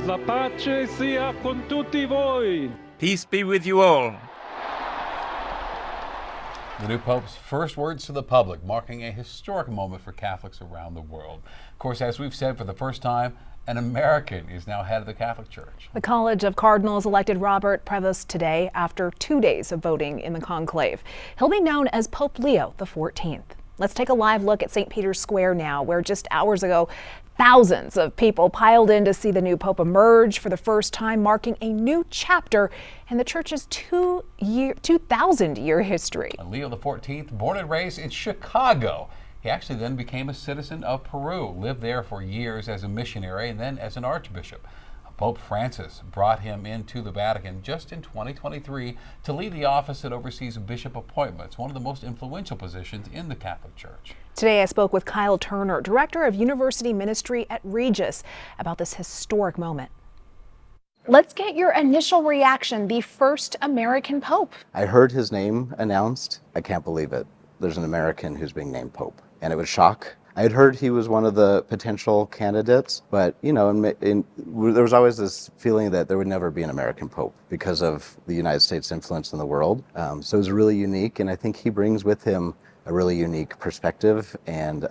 La pace sia con tutti voi. Peace be with you all. The new Pope's first words to the public, marking a historic moment for Catholics around the world. Of course, as we've said, for the first time, an American is now head of the Catholic Church. The College of Cardinals elected Robert Prevost today after 2 days of voting in the conclave. He'll be known as Pope Leo XIV. Let's take a live look at St. Peter's Square now, where just hours ago, thousands of people piled in to see the new Pope emerge for the first time, marking a new chapter in the Church's 2,000-year history. Leo XIV, born and raised in Chicago. He actually then became a citizen of Peru, lived there for years as a missionary and then as an archbishop. Pope Francis brought him into the Vatican just in 2023 to lead the office that oversees bishop appointments, one of the most influential positions in the Catholic Church. Today I spoke with Kyle Turner, director of University Ministry at Regis, about this historic moment. Let's get your initial reaction, the first American Pope. I heard his name announced. I can't believe it. There's an American who's being named Pope, and it was shock. I had heard he was one of the potential candidates, but there was always this feeling that there would never be an American Pope because of the United States' influence in the world. So it was really unique, and I think he brings with him a really unique perspective and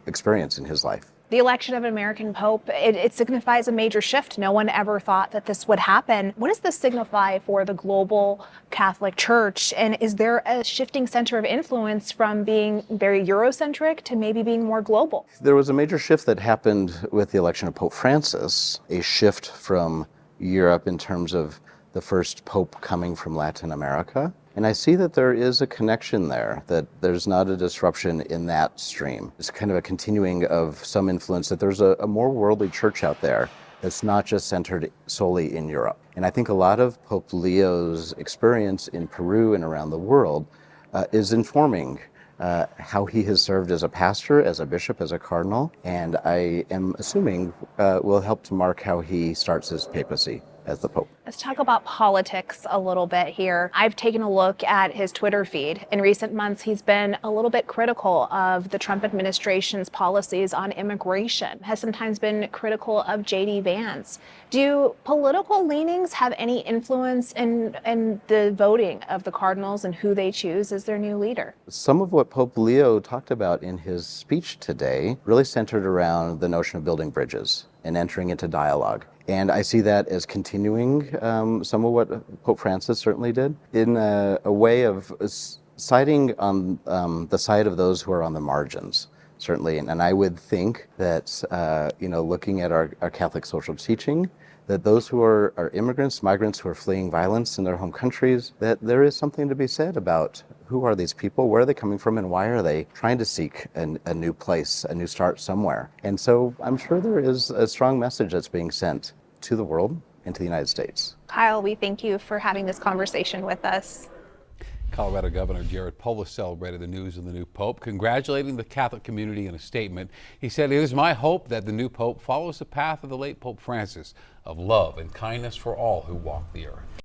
experience in his life. The election of an American Pope, it signifies a major shift. No one ever thought that this would happen. What does this signify for the global Catholic Church? And is there a shifting center of influence from being very Eurocentric to maybe being more global? There was a major shift that happened with the election of Pope Francis, a shift from Europe in terms of the first Pope coming from Latin America. And I see that there is a connection there, that there's not a disruption in that stream. It's kind of a continuing of some influence, that there's a more worldly church out there that's not just centered solely in Europe. And I think a lot of Pope Leo's experience in Peru and around the world is informing how he has served as a pastor, as a bishop, as a cardinal, and I am assuming will help to mark how he starts his papacy as the Pope. Let's talk about politics a little bit here. I've taken a look at his Twitter feed. In recent months, he's been a little bit critical of the Trump administration's policies on immigration, has sometimes been critical of J.D. Vance. Do political leanings have any influence in the voting of the cardinals and who they choose as their new leader? Some of what Pope Leo talked about in his speech today really centered around the notion of building bridges and entering into dialogue. And I see that as continuing some of what Pope Francis certainly did, in a way of siding on the side of those who are on the margins, certainly. And I would think that, looking at our Catholic social teaching, that those who are immigrants, migrants who are fleeing violence in their home countries, that there is something to be said about who are these people, where are they coming from, and why are they trying to seek a new place, a new start somewhere. And so I'm sure there is a strong message that's being sent to the world and to the United States. Kyle, we thank you for having this conversation with us. Colorado Governor Jared Polis celebrated the news of the new Pope, congratulating the Catholic community in a statement. He said, "It is my hope that the new Pope follows the path of the late Pope Francis of love and kindness for all who walk the earth."